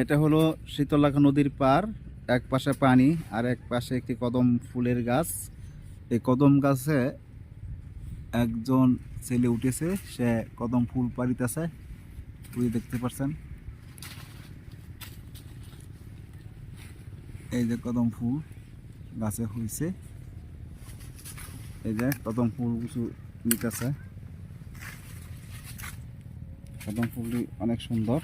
এটা হলো শীতলক্ষা নদীর পার, এক পাশে পানি আর এক পাশে একটি কদম ফুলের গাছ। এই কদম গাছে একজন ছেলে উঠেছে, সে কদম ফুল পাড়িতেছে, ওই দেখতে পাচ্ছেন। এই যে কদম ফুল গাছে হয়েছে, এই যে কদম ফুল কিছু নিতেছে। কদম ফুলটি অনেক সুন্দর।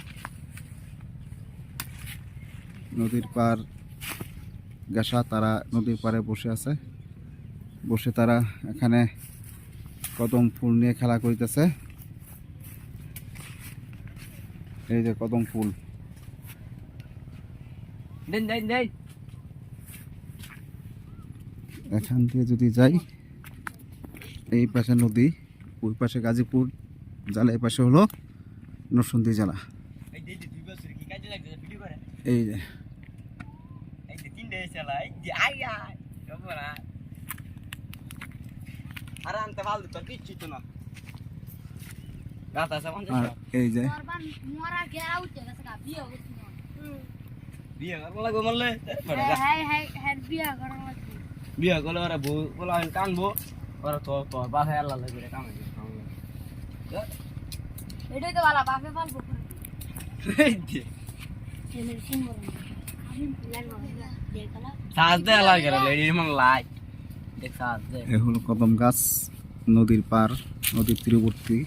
নদীর পার গেসা, তারা নদীর পাড়ে বসে আছে, বসে তারা এখানে কদম ফুল নিয়ে খেলা করিতেছে। এই যে কদম ফুল, এখান থেকে যদি যাই, এই পাশে নদী, ওই পাশে গাজীপুর জেলা, এই পাশে হলো নরসিংদী জেলা। এই যে এই যে বিয়া করলে ওরা বউ বলা কানবো, ওরা তো তোর বাসায় আল্লাহ লাগবে কামাই এটাই তো ভালো, বাপে পালবো সাজ দে আল্লাহ করে লেডি মন লাই দেখ সাজ দে। এ হলো কদম গাছ, নদীর পার, নদীর তীরবর্তী।